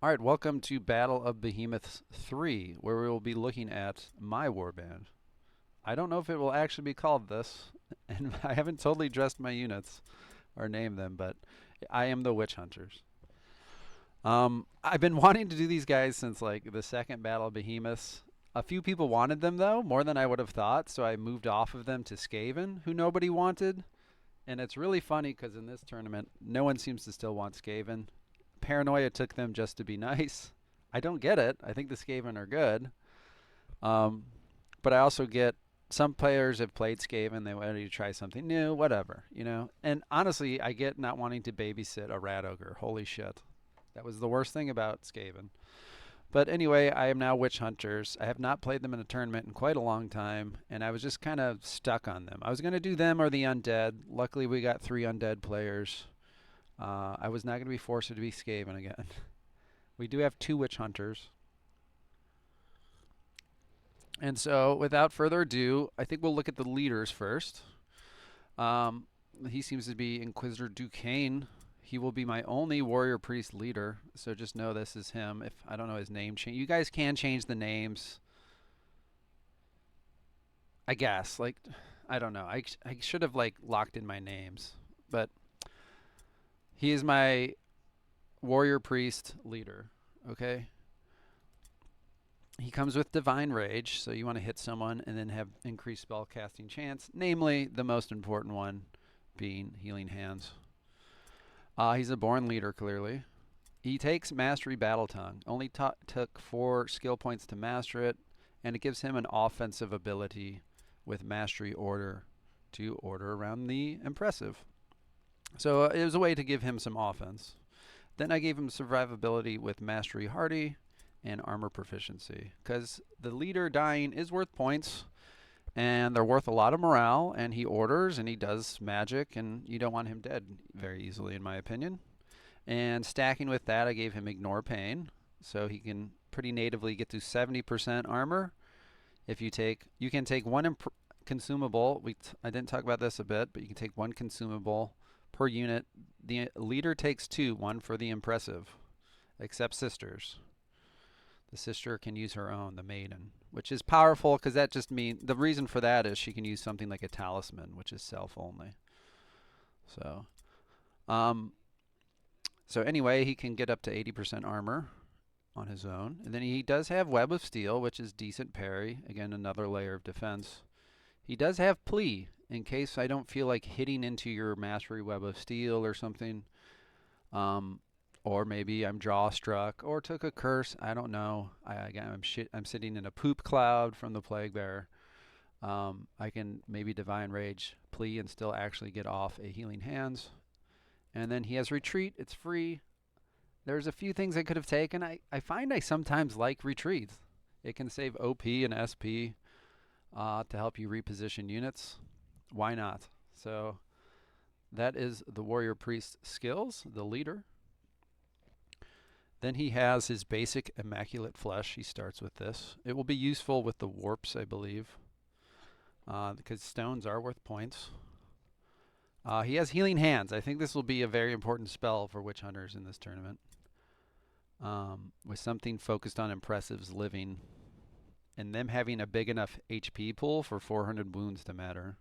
All right, welcome to Battle of Behemoths 3, where we will be looking at my warband. I don't know if it will actually be called this, and I haven't totally dressed my units or named them, but I am the Witch Hunters. I've been wanting to do these guys since like the second Battle of Behemoths. A few people wanted them though, more than I would have thought, so I moved off of them to Skaven, who nobody wanted. And it's really funny because in this tournament, no one seems to still want Skaven. Paranoia took them just to be nice. I don't get it. I think the Skaven are good. Um, but I also get some players have played Skaven. They wanted to try something new, whatever, you know. And honestly, I get not wanting to babysit a rat ogre. Holy shit. That was the worst thing about Skaven. But anyway, I am now Witch Hunters. I have not played them in a tournament in quite a long time, and I was just kind of stuck on them. I was going to do them or the Undead. Luckily, we got 3 Undead players. I was not going to be forced to be Skaven again. We do have 2 Witch Hunters. And so, without further ado, I think we'll look at the leaders first. Um, he seems to be Inquisitor Duquesne. He will be my only warrior priest leader, so just know this is him. If I don't know his name, you guys can change the names. I guess. Like, I don't know. I should have like locked in my names, but he is my warrior priest leader. Okay. He comes with Divine Rage, so you want to hit someone and then have increased spell casting chance, namely the most important one being Healing Hands. He's a born leader, clearly. He takes Mastery Battle Tongue. Only took 4 skill points to master it, and it gives him an offensive ability with Mastery Order to order around the Impressive. So it was a way to give him some offense. Then I gave him survivability with Mastery Hardy and armor proficiency, because the leader dying is worth points, and they're worth a lot of morale, and he orders and he does magic, and you don't want him dead very easily, in my opinion. And stacking with that, I gave him Ignore Pain, so he can pretty natively get to 70% armor. If you can take one consumable. I didn't talk about this a bit, but you can take 1 consumable per unit. The leader takes 2, 1 for the impressive, except sisters. The sister can use her own, the maiden, which is powerful because that just means the reason for that is she can use something like a talisman, which is self only. So, um, so anyway, he can get up to 80% armor on his own, and then he does have Web of Steel, which is decent parry. Again, another layer of defense. He does have Plea in case I don't feel like hitting into your Mastery Web of Steel or something. Or maybe I'm jaw struck or took a curse. I don't know. I'm sitting in a poop cloud from the Plague Bearer. I can maybe Divine Rage, Plea, and still actually get off a Healing Hands. And then he has Retreat. It's free. There's a few things I could have taken. I find I sometimes like Retreat. It can save OP and SP to help you reposition units. Why not? So that is the Warrior Priest skills, the leader. Then he has his basic Immaculate Flesh. He starts with this. It will be useful with the warps, I believe, because stones are worth points. He has Healing Hands. I think this will be a very important spell for Witch Hunters in this tournament. With something focused on Impressives living and them having a big enough HP pool for 400 wounds to matter.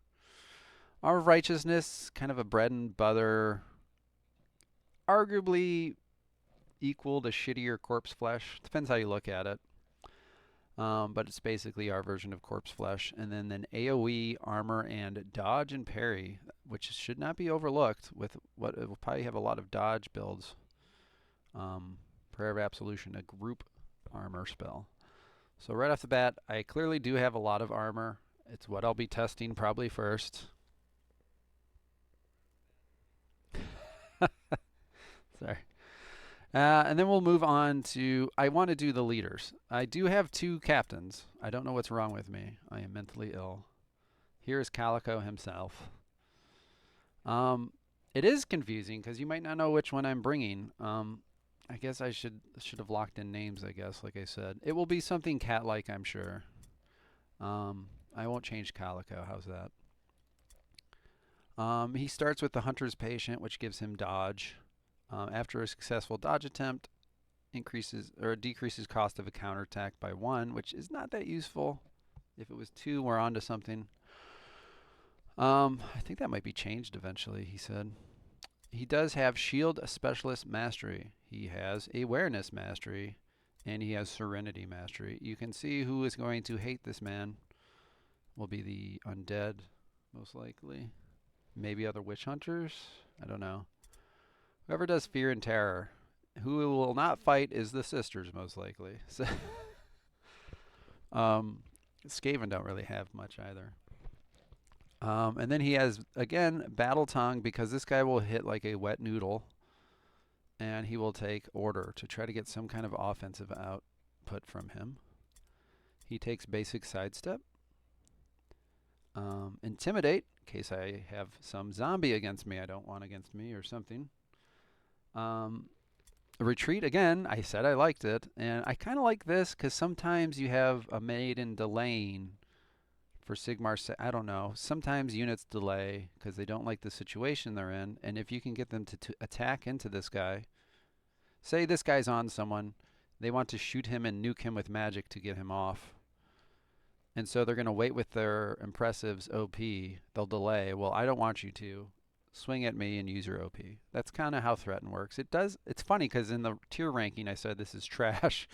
Our Righteousness, kind of a bread and butter, arguably equal to shittier Corpse Flesh. Depends how you look at it. But it's basically our version of Corpse Flesh. And then AoE, armor, and dodge and parry, which should not be overlooked with what it will probably have a lot of dodge builds. Prayer of Absolution, a group armor spell. So right off the bat, I clearly do have a lot of armor. It's what I'll be testing probably first. Sorry. And then we'll move on to, I want to do the leaders. I do have 2 captains. I don't know what's wrong with me. I am mentally ill. Here is Calico himself. It is confusing because you might not know which one I'm bringing. I guess I should have locked in names, I guess, like I said. It will be something cat-like, I'm sure. I won't change Calico. How's that? He starts with the Hunter's Patient, which gives him dodge. After a successful dodge attempt, increases or decreases cost of a counterattack by 1, which is not that useful. If it was 2, we're on to something. I think that might be changed eventually, he said. He does have Shield Specialist Mastery. He has Awareness Mastery, and he has Serenity Mastery. You can see who is going to hate this man. Will be the undead, most likely. Maybe other witch hunters? I don't know. Whoever does Fear and Terror. Who will not fight is the sisters, most likely. So Skaven don't really have much either. And then he has, again, Battle Tongue, because this guy will hit like a wet noodle. And he will take Order to try to get some kind of offensive output from him. He takes Basic Sidestep. Intimidate, in case I have some zombie against me I don't want against me or something. Retreat, again, I said I liked it. And I kind of like this because sometimes you have a maiden delaying for Sigmar. I don't know. Sometimes units delay because they don't like the situation they're in. And if you can get them to attack into this guy, say this guy's on someone, they want to shoot him and nuke him with magic to get him off. And so they're going to wait with their impressives OP. They'll delay. Well, I don't want you to. Swing at me and use your OP. That's kind of how Threaten works. It's funny because in the tier ranking I said this is trash.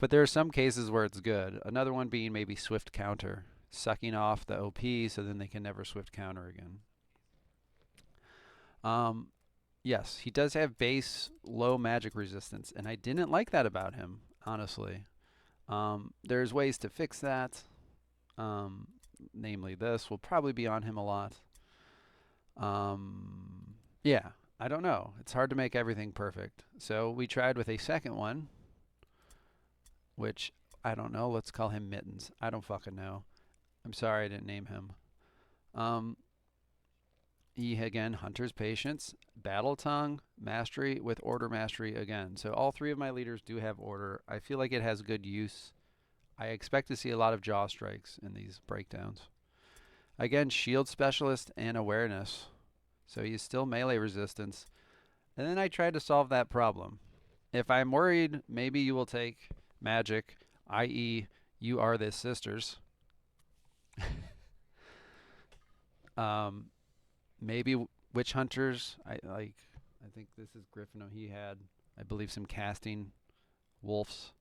But there are some cases where it's good. Another one being maybe Swift Counter. Sucking off the OP so then they can never Swift Counter again. Yes, he does have base low magic resistance. And I didn't like that about him, honestly. There's ways to fix that. Namely this will probably be on him a lot. Yeah, I don't know. It's hard to make everything perfect. So we tried with a second one, which I don't know. Let's call him Mittens. I don't fucking know. I'm sorry I didn't name him. He, again, Hunter's Patience, Battle Tongue, Mastery with Order Mastery again. So all 3 of my leaders do have Order. I feel like it has good use. I expect to see a lot of jaw strikes in these breakdowns. Again, Shield Specialist and Awareness. So he's still melee resistance. And then I tried to solve that problem. If I'm worried, maybe you will take magic, i.e. you are the sisters. Maybe witch hunters. I think this is Griffin. He had, I believe, some casting wolves.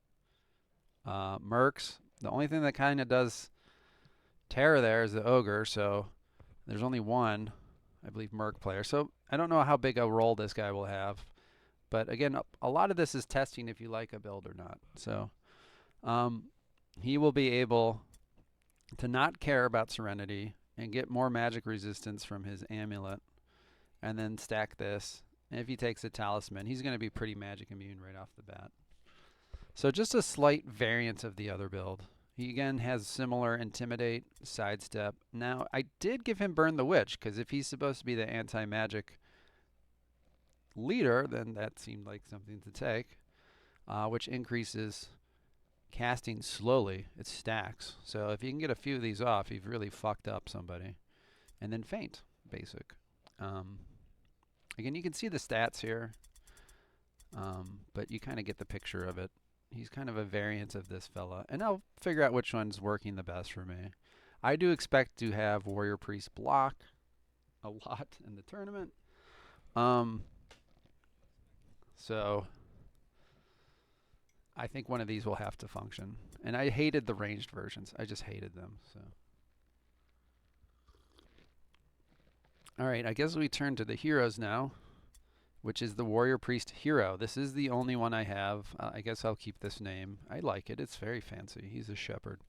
Mercs. The only thing that kind of does terror there is the ogre. So there's only one, I believe, merc player. So I don't know how big a role this guy will have. But again, a lot of this is testing if you like a build or not. So he will be able to not care about Serenity and get more magic resistance from his amulet, and then stack this. And if he takes a talisman, he's going to be pretty magic immune right off the bat. So just a slight variance of the other build. He again has similar Intimidate, Sidestep. Now, I did give him Burn the Witch, because if he's supposed to be the anti-magic leader, then that seemed like something to take, which increases casting slowly. It stacks. So if you can get a few of these off, you've really fucked up somebody. And then Feint, basic. Again, you can see the stats here, but you kind of get the picture of it. He's kind of a variant of this fella. And I'll figure out which one's working the best for me. I do expect to have Warrior Priest block a lot in the tournament. So I think one of these will have to function. And I hated the ranged versions. I just hated them. So, all right, I guess we turn to the heroes now, which is the Warrior Priest hero. This is the only one I have. I guess I'll keep this name. I like it. It's very fancy. He's a shepherd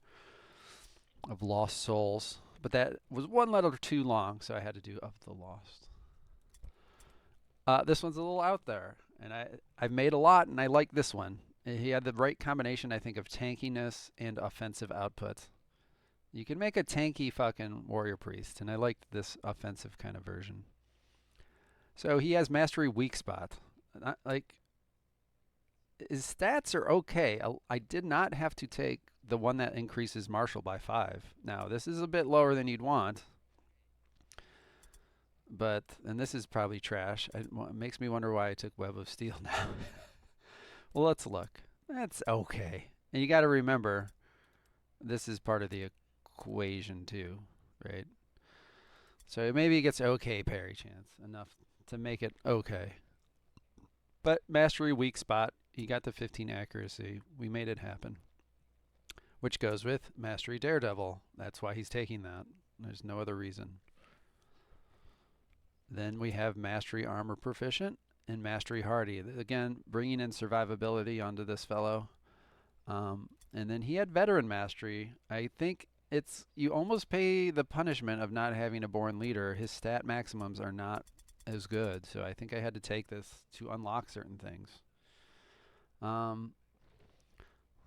of lost souls. But that was one letter too long, so I had to do of the lost. This one's a little out there, and I've made a lot, and I like this one. He had the right combination, I think, of tankiness and offensive output. You can make a tanky fucking Warrior Priest, and I liked this offensive kind of version. So he has Mastery Weak Spot. His stats are okay. I did not have to take the one that increases Martial by 5. Now, this is a bit lower than you'd want. And this is probably trash. It makes me wonder why I took Web of Steel now. Well, let's look. That's okay. And you got to remember, this is part of the equation too, right? So maybe it gets okay parry chance, enough to make it okay. But mastery weak spot, he got the 15 accuracy. We made it happen. Which goes with mastery daredevil. That's why he's taking that. There's no other reason. Then we have mastery armor proficient and mastery hardy. Again, bringing in survivability onto this fellow. And then he had veteran mastery. I think it's you almost pay the punishment of not having a born leader. His stat maximums are not as good, so I think I had to take this to unlock certain things.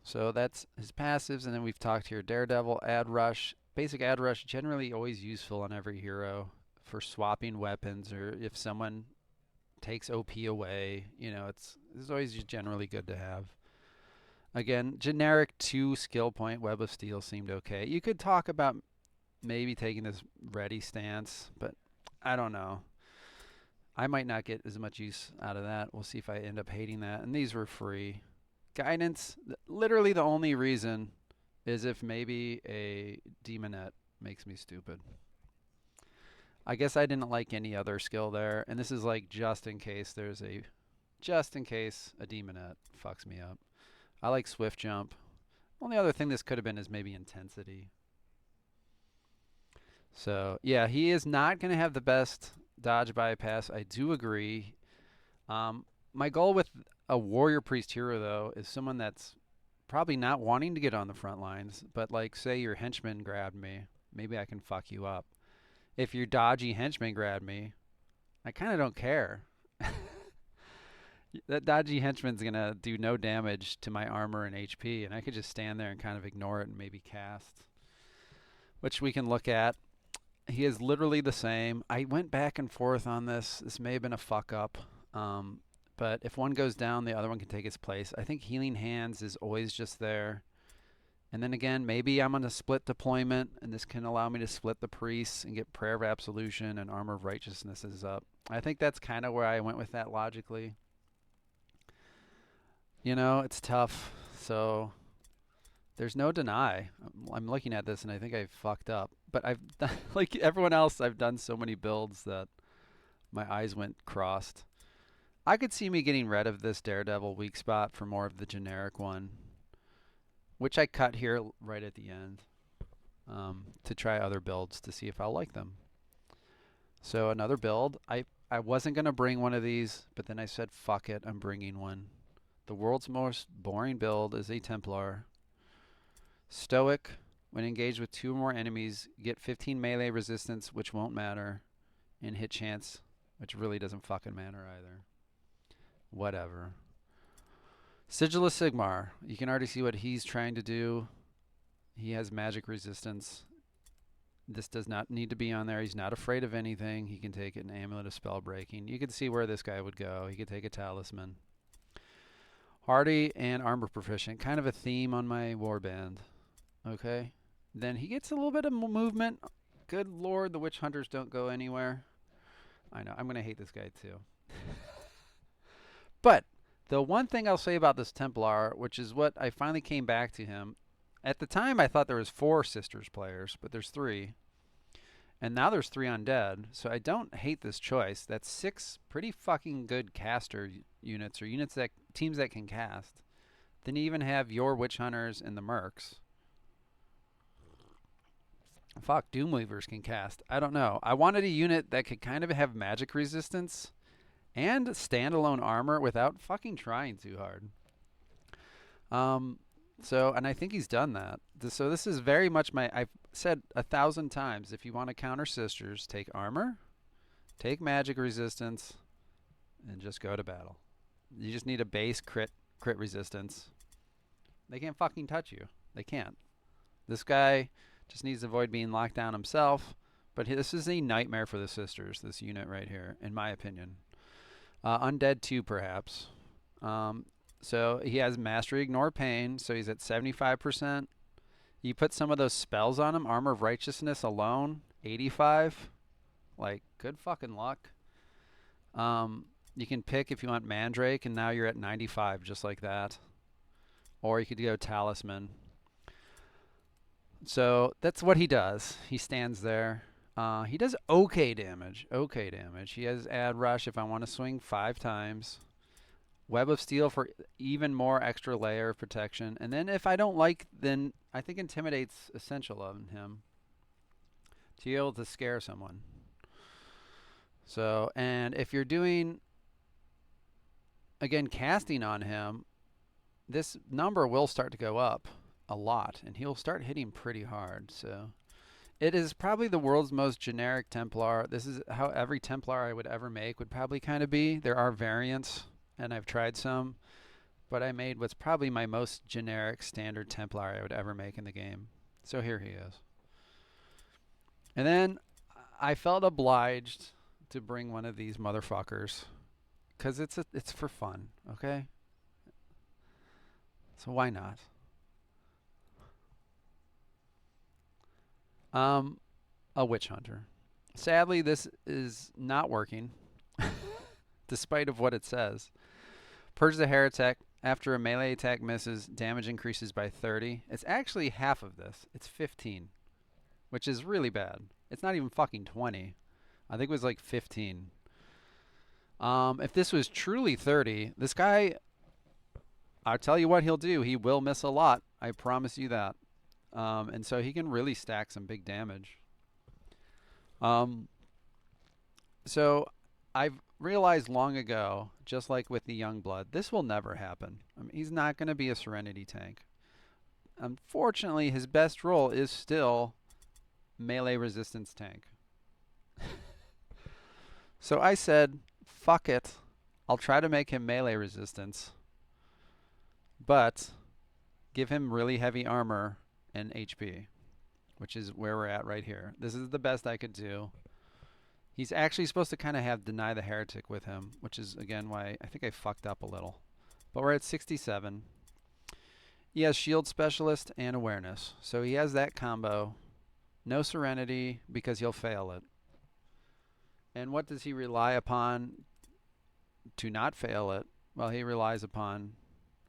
So that's his passives, and then we've talked here Daredevil, Ad Rush. Basic Ad Rush, generally always useful on every hero for swapping weapons, or if someone takes OP away, it's always generally good to have. Again, generic 2 skill point Web of Steel seemed okay. You could talk about maybe taking this ready stance, but I don't know. I might not get as much use out of that. We'll see if I end up hating that. And these were free. Guidance, literally the only reason is if maybe a demonette makes me stupid. I guess I didn't like any other skill there. And this is like just in case a demonette fucks me up. I like swift jump. Only other thing this could have been is maybe intensity. So yeah, he is not going to have the best dodge bypass. I do agree. My goal with a warrior priest hero though is someone that's probably not wanting to get on the front lines, but like say your henchman grabbed me, maybe I can fuck you up. If your dodgy henchman grabbed me, I kind of don't care. That dodgy henchman's going to do no damage to my armor and HP, and I could just stand there and kind of ignore it and maybe cast, which we can look at. He is literally the same. I went back and forth on this. This may have been a fuck up, but if one goes down, the other one can take its place. I think Healing Hands is always just there. And then again, maybe I'm on a split deployment, and this can allow me to split the priests and get Prayer of Absolution and Armor of Righteousness is up. I think that's kind of where I went with that logically. It's tough. So there's no deny. I'm looking at this and I think I fucked up. But I've done, like everyone else, I've done so many builds that my eyes went crossed. I could see me getting rid of this Daredevil weak spot for more of the generic one, which I cut here right at the end to try other builds to see if I'll like them. So another build. I wasn't going to bring one of these, but then I said, fuck it, I'm bringing one. The world's most boring build is a Templar. Stoic. When engaged with 2 or more enemies, get 15 melee resistance, which won't matter, and hit chance, which really doesn't fucking matter either. Whatever. Sigil of Sigmar. You can already see what he's trying to do. He has magic resistance. This does not need to be on there. He's not afraid of anything. He can take an Amulet of Spell Breaking. You can see where this guy would go. He could take a Talisman. Hardy and Armor Proficient. Kind of a theme on my warband. Okay. Then he gets a little bit of movement. Good lord, the Witch Hunters don't go anywhere. I know. I'm going to hate this guy too. But the one thing I'll say about this Templar, which is what I finally came back to him. At the time, I thought there was 4 Sisters players, but there's 3. And now there's 3 undead, so I don't hate this choice. That's 6 pretty fucking good caster units, or teams that can cast. Then you even have your Witch Hunters and the Mercs. Fuck, Doomweavers can cast. I don't know. I wanted a unit that could kind of have magic resistance and standalone armor without fucking trying too hard. And I think he's done that. So this is very much I've said 1,000 times, if you want to counter Sisters, take armor, take magic resistance, and just go to battle. You just need a base crit resistance. They can't fucking touch you. They can't. This guy just needs to avoid being locked down himself. But this is a nightmare for the Sisters, this unit right here, in my opinion. Undead 2, perhaps. So he has Mastery Ignore Pain, so he's at 75%. You put some of those spells on him, Armor of Righteousness alone, 85. Like, good fucking luck. You can pick if you want Mandrake, and now you're at 95, just like that. Or you could go Talisman. So that's what he does. He stands there. He does okay damage. Okay damage. He has Ad Rush if I want to swing 5 times. Web of Steel for even more extra layer of protection. And then if I don't like, then I think Intimidate's essential of him to be able to scare someone. So, and if you're doing, again, casting on him, this number will start to go up a lot, and he'll start hitting pretty hard. So it is probably the world's most generic Templar. This is how every Templar I would ever make would probably kind of be. There are variants, and I've tried some, but I made what's probably my most generic standard Templar I would ever make in the game. So here he is. And then I felt obliged to bring one of these motherfuckers because it's for fun, okay? So why not? A Witch Hunter. Sadly, this is not working, despite of what it says. Purge the Heretic. After a melee attack misses, damage increases by 30. It's actually half of this. It's 15, which is really bad. It's not even fucking 20. I think it was like 15. If this was truly 30, this guy, I'll tell you what he'll do. He will miss a lot. I promise you that. And so he can really stack some big damage. So I've realized long ago, just like with the Youngblood, this will never happen. I mean, he's not going to be a Serenity tank. Unfortunately, his best role is still melee resistance tank. So I said, fuck it. I'll try to make him melee resistance, but give him really heavy armor and HP, which is where we're at right here. This is the best I could do. He's actually supposed to kind of have Deny the Heretic with him, which is, again, why I think I fucked up a little. But we're at 67. He has Shield Specialist and Awareness. So he has that combo. No Serenity because he'll fail it. And what does he rely upon to not fail it? Well, he relies upon,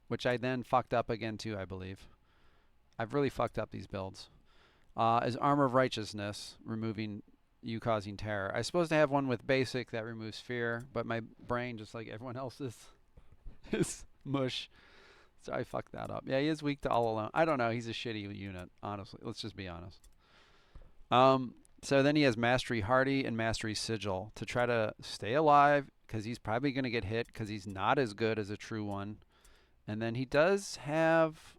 which I then fucked up again too, I believe. I've really fucked up these builds. Is Armor of Righteousness, removing you causing terror. I'm supposed to have one with basic that removes fear, but my brain, just like everyone else's, is mush. So I fucked that up. Yeah, he is weak to All Alone. I don't know. He's a shitty unit, honestly. Let's just be honest. So then he has Mastery Hardy and Mastery Sigil to try to stay alive, because he's probably going to get hit because he's not as good as a true one. And then he does have,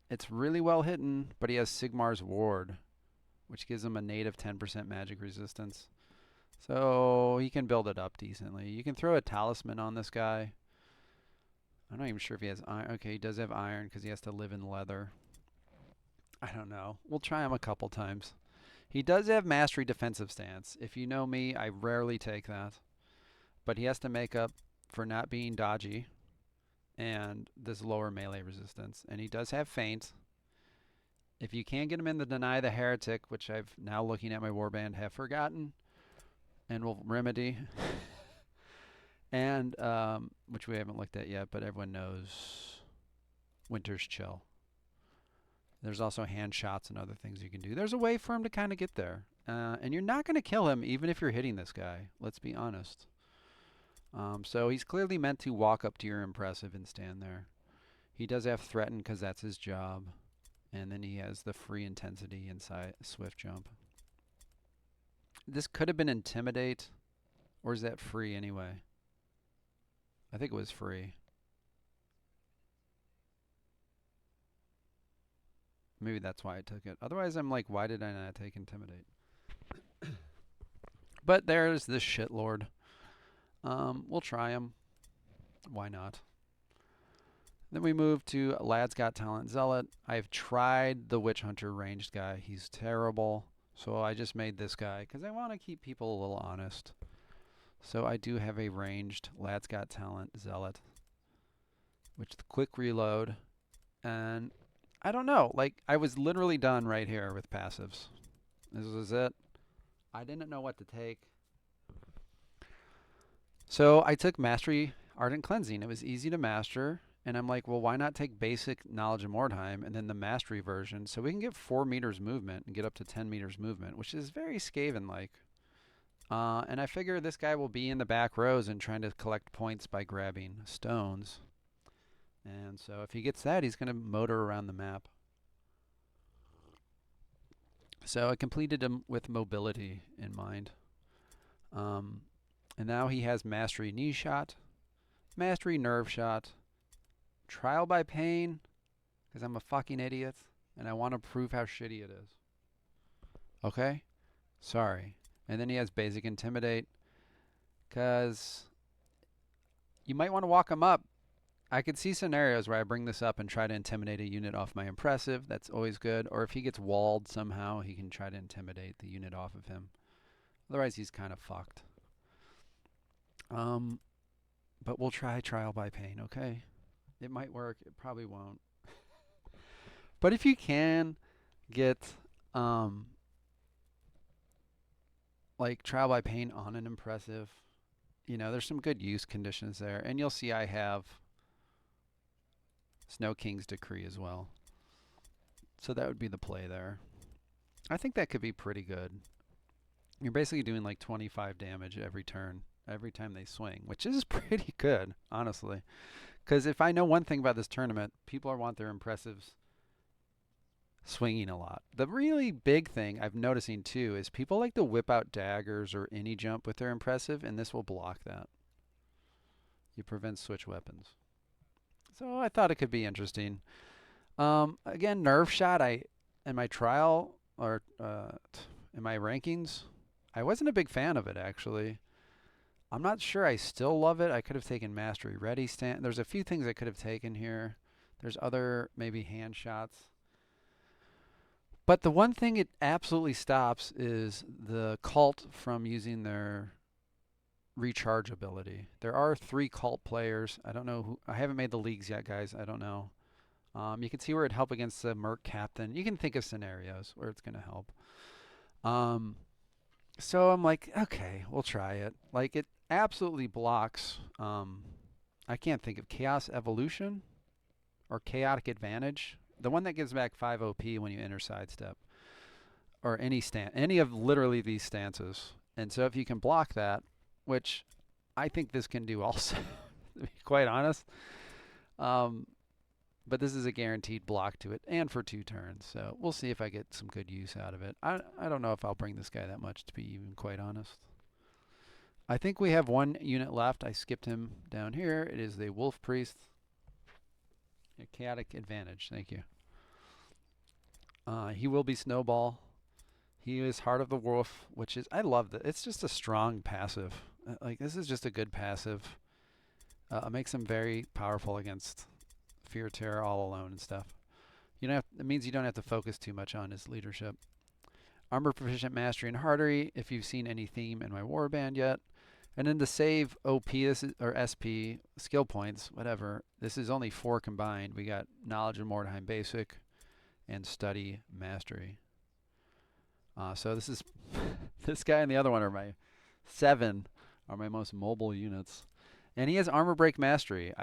it's really well hidden, but he has Sigmar's Ward, which gives him a native 10% magic resistance. So he can build it up decently. You can throw a Talisman on this guy. I'm not even sure if he has iron. Okay, he does have iron because he has to live in leather. I don't know. We'll try him a couple times. He does have Mastery Defensive Stance. If you know me, I rarely take that. But he has to make up for not being dodgy and this lower melee resistance. And he does have Feint. If you can't get him in the Deny the Heretic, which I've now looking at my warband have forgotten and will remedy, and which we haven't looked at yet, but everyone knows Winter's Chill. There's also hand shots and other things you can do. There's a way for him to kind of get there. And you're not going to kill him even if you're hitting this guy. Let's be honest. So he's clearly meant to walk up to your Impressive and stand there. He does have Threaten because that's his job. And then he has the free intensity inside Swift Jump. This could have been Intimidate. Or is that free anyway? I think it was free. Maybe that's why I took it. Otherwise, I'm like, why did I not take Intimidate? But there's this shitlord. We'll try him. Why not? Then we move to Lad's Got Talent Zealot. I've tried the Witch Hunter ranged guy. He's terrible. So I just made this guy because I want to keep people a little honest. So I do have a ranged Lad's Got Talent Zealot, which the quick reload. And I don't know. Like, I was literally done right here with passives. This was it. I didn't know what to take. So I took Mastery Ardent Cleansing. It was easy to master. And I'm like, well, why not take basic Knowledge of Mordheim and then the Mastery version so we can get 4 meters movement and get up to 10 meters movement, which is very Skaven like. And I figure this guy will be in the back rows and trying to collect points by grabbing stones. And so if he gets that, he's going to motor around the map. So I completed him with mobility in mind. And now he has Mastery Knee Shot, Mastery Nerve Shot, Trial by Pain, because I'm a fucking idiot, and I want to prove how shitty it is. Okay? Sorry. And then he has Basic Intimidate, because you might want to walk him up. I could see scenarios where I bring this up and try to intimidate a unit off my Impressive. That's always good. Or if he gets walled somehow, he can try to intimidate the unit off of him. Otherwise, he's kind of fucked. But we'll try Trial by Pain, okay? It might work. It probably won't. But if you can get like Trial by Pain on an Impressive, you know, there's some good use conditions there. And you'll see I have Snow King's Decree as well. So that would be the play there. I think that could be pretty good. You're basically doing like 25 damage every turn, every time they swing, which is pretty good, honestly. Because if I know one thing about this tournament, people want their Impressives swinging a lot. The really big thing I've noticing too is people like to whip out daggers or any jump with their Impressive, and this will block that. You prevent switch weapons. So I thought it could be interesting. Again, Nerve Shot, in my trial or in my rankings, I wasn't a big fan of it actually. I'm not sure I still love it. I could have taken Mastery Ready Stand. There's a few things I could have taken here. There's other maybe hand shots. But the one thing it absolutely stops is the cult from using their recharge ability. There are 3 cult players. I don't know who. I haven't made the leagues yet, guys. I don't know. You can see where it'd help against the Merc Captain. You can think of scenarios where it's going to help. So I'm like, okay, we'll try it. Like, it absolutely blocks. I can't think of Chaos Evolution or Chaotic Advantage. The one that gives back 5 OP when you enter sidestep. Or any of literally these stances. And so if you can block that, which I think this can do also, to be quite honest. But this is a guaranteed block to it, and for 2 turns. So we'll see if I get some good use out of it. I don't know if I'll bring this guy that much, to be even quite honest. I think we have 1 unit left. I skipped him down here. It is the Wolf Priest. A Chaotic Advantage. Thank you. He will be Snowball. He is Heart of the Wolf, which is, I love that. It's just a strong passive. Like, this is just a good passive. It makes him very powerful against Fear, Terror, All Alone and stuff. You don't have, it means you don't have to focus too much on his leadership. Armor Proficient Mastery and Hardery, if you've seen any theme in my warband yet. And then to save OP, this is, or SP, skill points, whatever, this is only 4 combined. We got Knowledge of Mordheim Basic and Study Mastery. So this is, this guy and the other one are my 7 are my most mobile units. And he has Armor Break Mastery.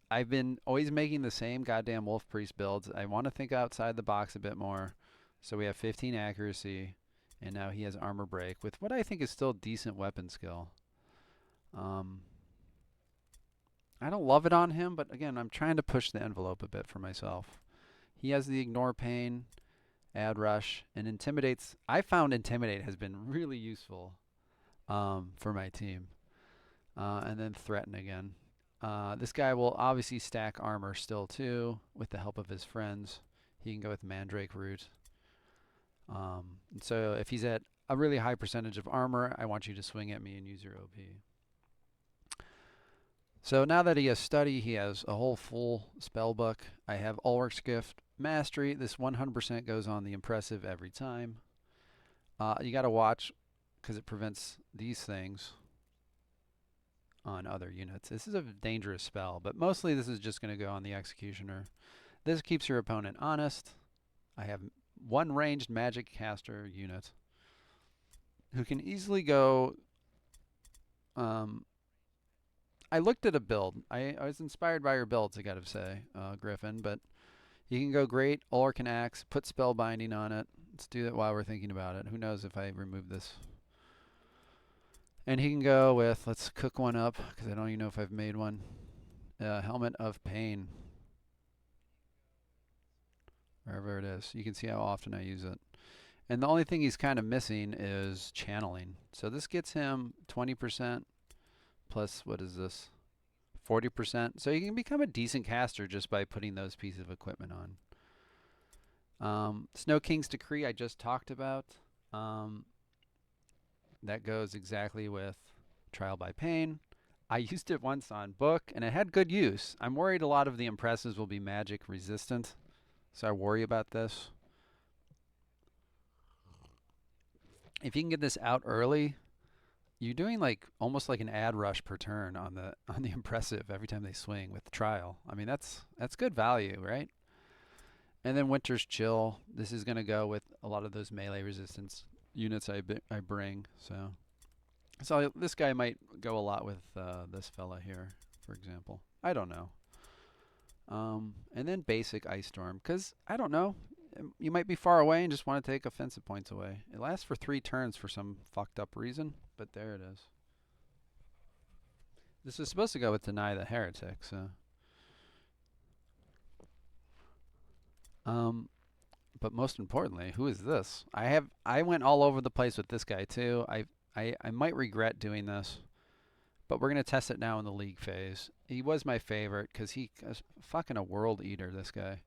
I've been always making the same goddamn Wolf Priest builds. I want to think outside the box a bit more. So we have 15 accuracy, and now he has Armor Break with what I think is still decent weapon skill. I don't love it on him, but again, I'm trying to push the envelope a bit for myself. He has the Ignore Pain, Add Rush, and Intimidates. I found Intimidate has been really useful for my team. And then Threaten again. This guy will obviously stack armor still too, with the help of his friends. He can go with Mandrake Root. So if he's at a really high percentage of armor, I want you to swing at me and use your OP. So now that he has Study, he has a whole full spell book. I have Ulrich's Gift, Mastery. This 100% goes on the Impressive every time. You got to watch because it prevents these things on other units. This is a dangerous spell, but mostly this is just going to go on the Executioner. This keeps your opponent honest. I have 1 ranged magic caster unit who can easily go I looked at a build. I was inspired by your builds, I gotta say, Griffin. But you can go great, Olorcan Axe, put spell binding on it. Let's do that while we're thinking about it. Who knows if I remove this. And he can go with, let's cook one up, because I don't even know if I've made one. Helmet of Pain. Wherever it is. You can see how often I use it. And the only thing he's kind of missing is channeling. So this gets him 20% plus, what is this? 40%. So you can become a decent caster just by putting those pieces of equipment on. Snow King's Decree I just talked about. That goes exactly with Trial by Pain. I used it once on book, and it had good use. I'm worried a lot of the impresses will be magic resistant, so I worry about this. If you can get this out early, you're doing like almost like an ad rush per turn on the impressive every time they swing with the trial. I mean that's good value, right? And then Winter's Chill. This is going to go with a lot of those melee resistance units I bring. So this guy might go a lot with this fella here, for example. I don't know. And then basic Ice Storm, because I don't know. You might be far away and just want to take offensive points away. It lasts for 3 turns for some fucked up reason, but there it is. This is supposed to go with Deny the Heretic, so. But most importantly, who is this? I went all over the place with this guy too. I might regret doing this, but we're gonna test it now in the league phase. He was my favorite because he is fucking a world eater. This guy.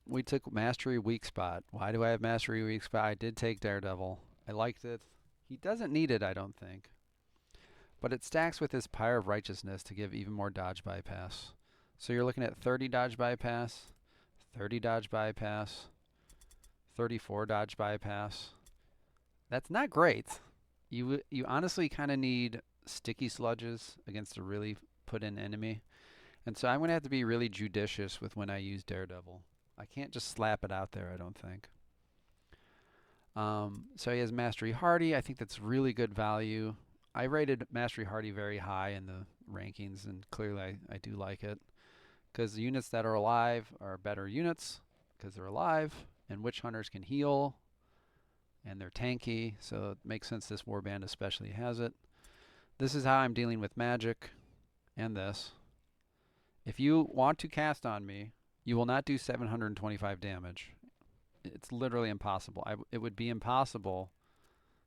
We took Mastery Weak Spot. Why do I have Mastery Weak Spot? I did take Daredevil. I liked it. He doesn't need it, I don't think. But it stacks with his Pyre of Righteousness to give even more dodge bypass. So you're looking at 30 dodge bypass, 30 dodge bypass, 34 dodge bypass. That's not great. You honestly kind of need sticky sludges against a really put-in enemy. And so I'm going to have to be really judicious with when I use Daredevil. I can't just slap it out there, I don't think. So he has Mastery Hardy. I think that's really good value. I rated Mastery Hardy very high in the rankings, and clearly I do like it. Because the units that are alive are better units, because they're alive, and Witch Hunters can heal, and they're tanky, so it makes sense this warband especially has it. This is how I'm dealing with magic, and this. If you want to cast on me, you will not do 725 damage. It's literally impossible. It would be impossible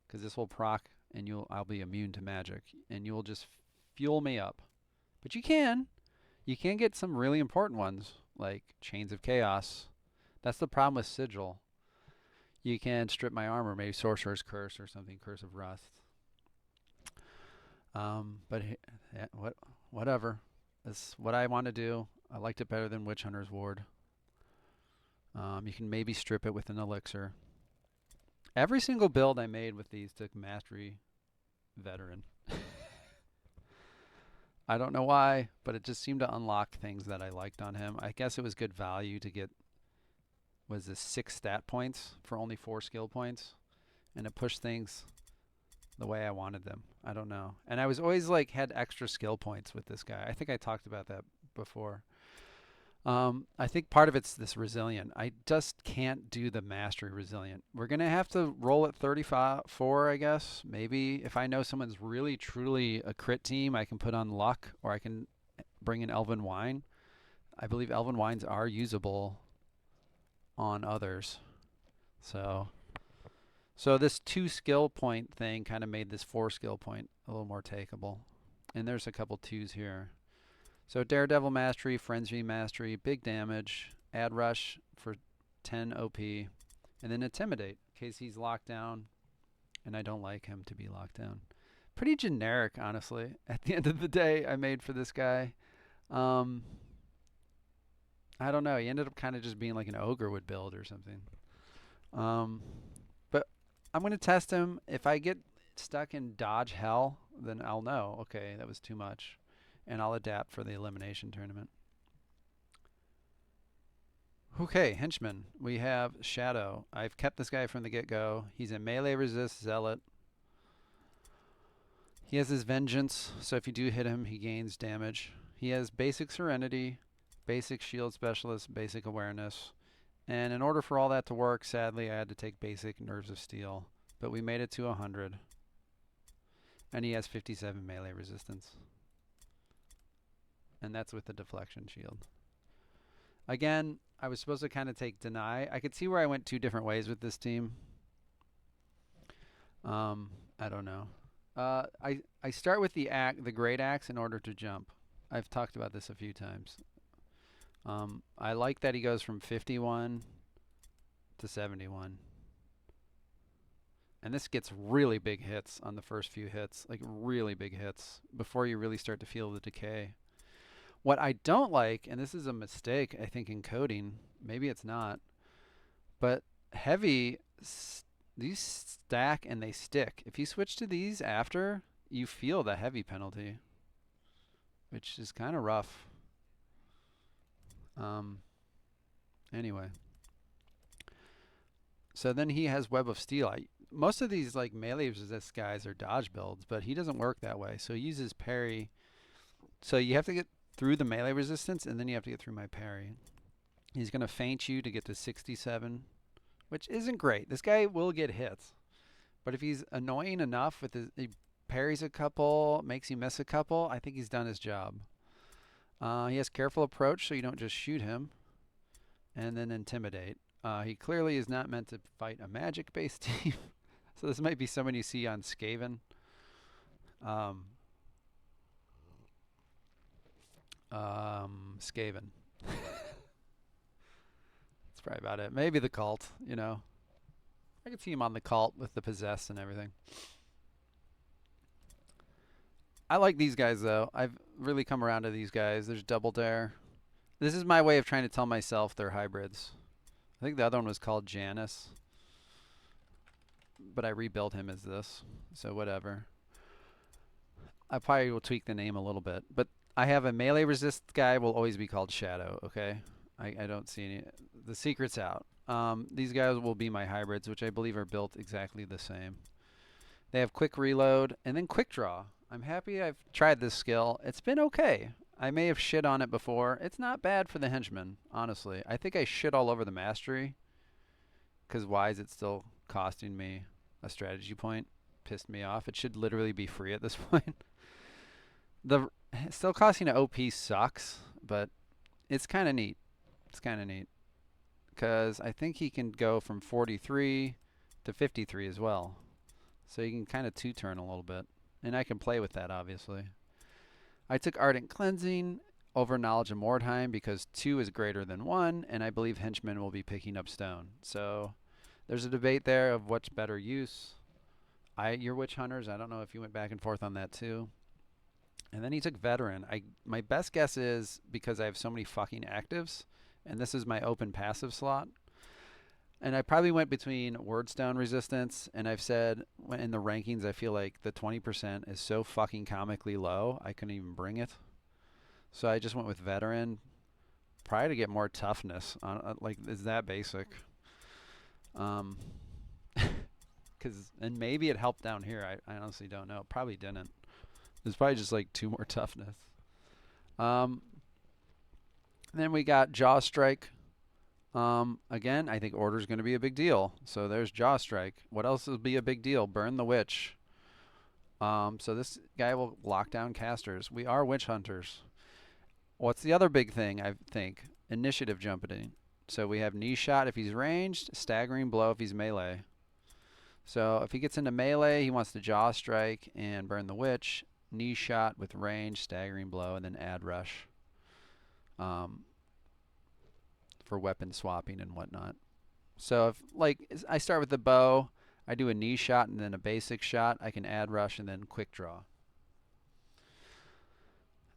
because this will proc and I'll be immune to magic and you will just fuel me up. But you can get some really important ones like Chains of Chaos. That's the problem with Sigil. You can strip my armor, maybe Sorcerer's Curse or something, Curse of Rust. But yeah, whatever. That's what I want to do. I liked it better than Witch Hunter's Ward. You can maybe strip it with an elixir. Every single build I made with these took Mastery Veteran. I don't know why, but it just seemed to unlock things that I liked on him. I guess it was good value to get, was this 6 stat points for only 4 skill points? And it pushed things the way I wanted them. I don't know. And I was always like had extra skill points with this guy. I think I talked about that before. I think part of it's this resilient. I just can't do the mastery resilient. We're going to have to roll at 34, I guess. Maybe if I know someone's really truly a crit team, I can put on luck or I can bring in Elven Wine. I believe Elven Wines are usable on others. So this 2 skill point thing kind of made this 4 skill point a little more takeable. And there's a couple 2s here. So Daredevil Mastery, Frenzy Mastery, big damage, Add Rush for 10 OP, and then Intimidate in case he's locked down, and I don't like him to be locked down. Pretty generic, honestly, at the end of the day, I made for this guy. I don't know. He ended up kind of just being like an ogre would build or something. But I'm going to test him. If I get stuck in dodge hell, then I'll know, okay, that was too much. And I'll adapt for the elimination tournament. Okay, Henchmen. We have Shadow. I've kept this guy from the get-go. He's a melee resist Zealot. He has his Vengeance, so if you do hit him, he gains damage. He has basic Serenity, basic Shield Specialist, basic Awareness. And in order for all that to work, sadly, I had to take basic Nerves of Steel. But we made it to 100. And he has 57 melee resistance. And that's with the Deflection Shield. Again, I was supposed to kind of take Deny. I could see where I went two different ways with this team. I don't know. I start with the Great Axe in order to jump. I've talked about this a few times. I like that he goes from 51 to 71. And this gets really big hits on the first few hits, like really big hits, before you really start to feel the decay. What I don't like, and this is a mistake I think in coding, maybe it's not, but heavy, these stack and they stick. If you switch to these after, you feel the heavy penalty, which is kind of rough. Anyway. So then he has Web of Steel. Most of these like melee resist guys are dodge builds, but he doesn't work that way. So he uses parry. So you have to get through the melee resistance, and then you have to get through my parry. He's going to feint you to get to 67, which isn't great. This guy will get hits. But if he's annoying enough with he parries a couple, makes you miss a couple, I think he's done his job. He has Careful Approach, so you don't just shoot him. And then Intimidate. He clearly is not meant to fight a magic-based team. So this might be someone you see on Skaven. Skaven. That's probably about it. Maybe the Cult, you know. I could see him on the Cult with the Possessed and everything. I like these guys, though. I've really come around to these guys. There's Double Dare. This is my way of trying to tell myself they're hybrids. I think the other one was called Janus. But I rebuilt him as this. So whatever. I probably will tweak the name a little bit. But I have a melee resist guy will always be called Shadow, okay? I don't see any. The secret's out. These guys will be my hybrids, which I believe are built exactly the same. They have quick reload and then quick draw. I'm happy I've tried this skill. It's been okay. I may have shit on it before. It's not bad for the Henchmen, honestly. I think I shit all over the Mastery. Because why is it still costing me a strategy point? Pissed me off. It should literally be free at this point. Still costing an OP sucks, but it's kind of neat. It's kind of neat. Because I think he can go from 43 to 53 as well. So you can kind of two-turn a little bit. And I can play with that, obviously. I took Ardent Cleansing over Knowledge of Mordheim because 2 is greater than 1, and I believe Henchmen will be picking up Stone. So there's a debate there of what's better use. Your Witch Hunters, I don't know if you went back and forth on that too. And then he took Veteran. My best guess is because I have so many fucking actives, and this is my open passive slot. And I probably went between Wordstone Resistance, and I've said in the rankings I feel like the 20% is so fucking comically low, I couldn't even bring it. So I just went with Veteran, probably to get more toughness. Like, is that basic? And maybe it helped down here. I honestly don't know. Probably didn't. It's probably just like 2 more toughness. Then we got Jaw Strike. Again, I think Order's going to be a big deal. So there's Jaw Strike. What else will be a big deal? Burn the Witch. So this guy will lock down casters. We are Witch Hunters. What's the other big thing, I think? Initiative jumping. So we have Knee Shot if he's ranged, Staggering Blow if he's melee. So if he gets into melee, he wants to Jaw Strike and Burn the Witch. Knee Shot with range, Staggering Blow, and then add Rush. For weapon swapping and whatnot. So if I start with the bow, I do a knee shot and then a basic shot, I can add rush and then quick draw.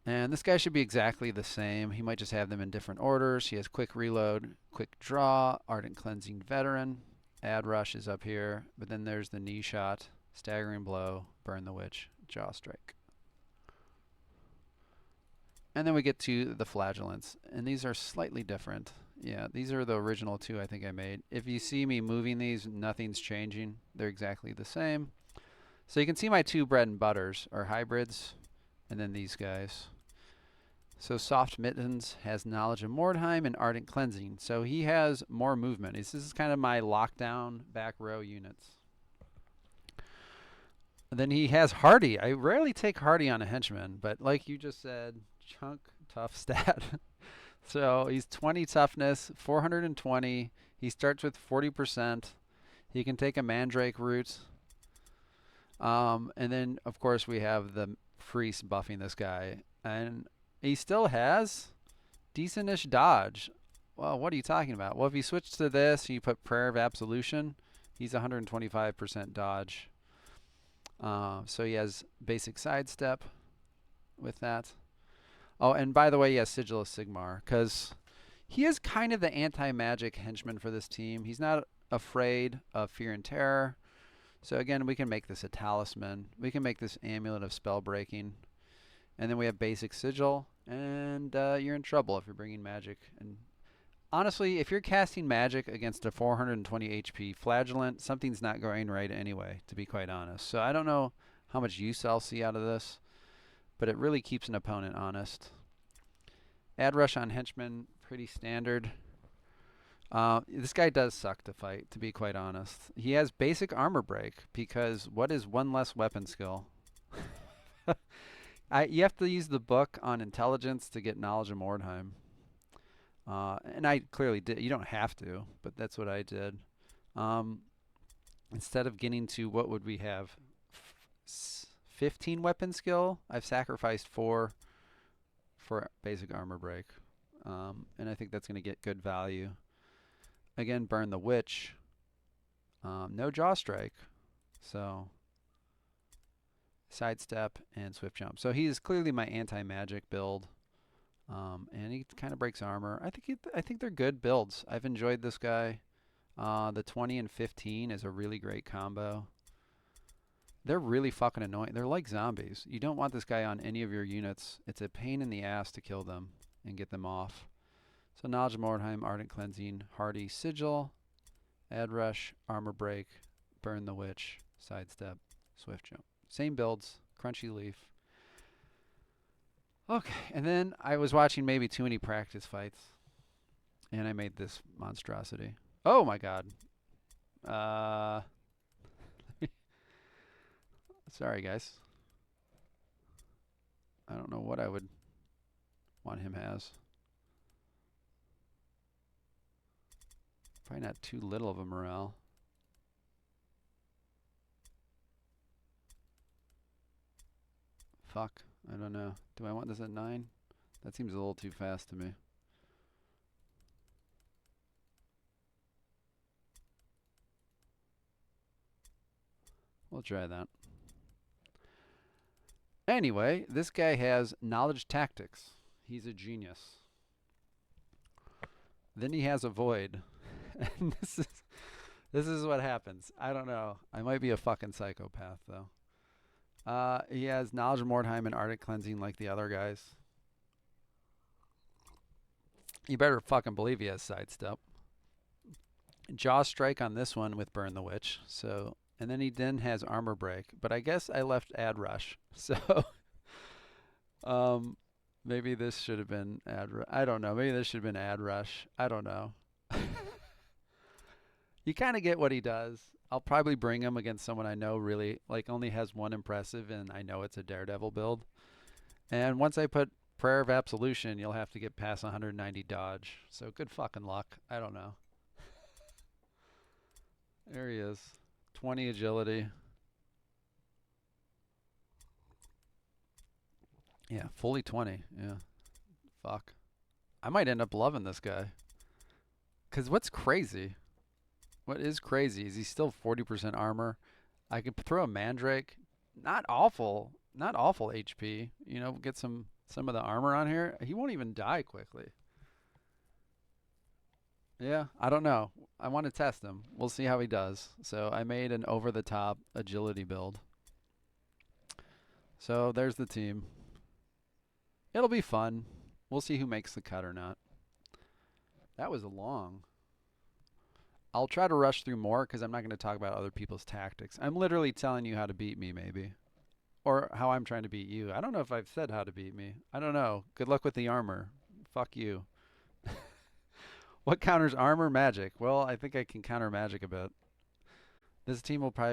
And this guy should be exactly the same. He might just have them in different orders. He has quick reload, quick draw, ardent cleansing veteran, add rush is up here, but then there's the knee shot, staggering blow, burn the witch, jaw strike. And then we get to the flagellants, and these are slightly different. Yeah, these are the original 2 I think I made. If you see me moving these, nothing's changing. They're exactly the same. So you can see my two bread and butters are hybrids, and then these guys. So Soft Mittens has Knowledge of Mordheim and Ardent Cleansing. So he has more movement. This is kind of my lockdown back row units. Then he has Hardy. I rarely take Hardy on a henchman, but like you just said, chunk tough stat. So he's 20 toughness, 420. He starts with 40%. He can take a Mandrake root. And then, of course, we have the Priest buffing this guy. And he still has decent-ish dodge. Well, what are you talking about? Well, if you switch to this and you put Prayer of Absolution, he's 125% dodge. So he has basic sidestep with that. Oh, and by the way, he has Sigil of Sigmar, because he is kind of the anti-magic henchman for this team. He's not afraid of fear and terror. So again, we can make this a talisman. We can make this amulet of spell breaking. And then we have basic sigil, and you're in trouble if you're bringing magic. And honestly, if you're casting magic against a 420 HP Flagellant, something's not going right anyway, to be quite honest. So I don't know how much use I'll see out of this, but it really keeps an opponent honest. Ad rush on henchmen, pretty standard. This guy does suck to fight, to be quite honest. He has basic armor break, because what is one less weapon skill? You have to use the book on intelligence to get Knowledge of Mordheim. And I clearly did. You don't have to, but that's what I did. Instead of getting to, what would we have? 15 weapon skill, I've sacrificed 4 for basic armor break. And I think that's going to get good value. Again, burn the witch. No jaw strike. So sidestep and swift jump. So he is clearly my anti-magic build. And he kind of breaks armor. I think they're good builds. I've enjoyed this guy. The 20 and 15 is a really great combo. They're really fucking annoying. They're like zombies. You don't want this guy on any of your units. It's a pain in the ass to kill them and get them off. So Knowledge of Mordheim, Ardent Cleansing, Hardy, Sigil, Ad Rush, Armor Break, Burn the Witch, Sidestep, Swift Jump. Same builds, Crunchy Leaf. Okay, and then I was watching maybe too many practice fights, and I made this monstrosity. Oh my god. Sorry, guys. I don't know what I would want him as. Probably not too little of a morale. Fuck. I don't know. Do I want this at 9? That seems a little too fast to me. We'll try that. Anyway, this guy has Knowledge Tactics. He's a genius. Then he has a Void. And this is what happens. I don't know. I might be a fucking psychopath, though. He has Knowledge of Mordheim and Ardent Cleansing like the other guys. You better fucking believe he has Sidestep. Jaw Strike on this one with Burn the Witch. So, and then he then has Armor Break. But I guess I left Ad Rush. So, maybe this should have been Ad Rush. I don't know. Maybe this should have been Ad Rush. I don't know. You kind of get what he does. I'll probably bring him against someone I know really, like, only has one impressive, and I know it's a Daredevil build. And once I put Prayer of Absolution, you'll have to get past 190 dodge. So good fucking luck. I don't know. There he is. 20 agility. Yeah, fully 20. Yeah. Fuck. I might end up loving this guy. Because what's crazy? What is crazy is he's still 40% armor. I could throw a Mandrake. Not awful. Not awful HP. You know, get some of the armor on here. He won't even die quickly. Yeah, I don't know. I want to test him. We'll see how he does. So I made an over-the-top agility build. So there's the team. It'll be fun. We'll see who makes the cut or not. That was long. I'll try to rush through more because I'm not going to talk about other people's tactics. I'm literally telling you how to beat me, maybe. Or how I'm trying to beat you. I don't know if I've said how to beat me. I don't know. Good luck with the armor. Fuck you. What counters armor? Magic. Well, I think I can counter magic a bit. This team will probably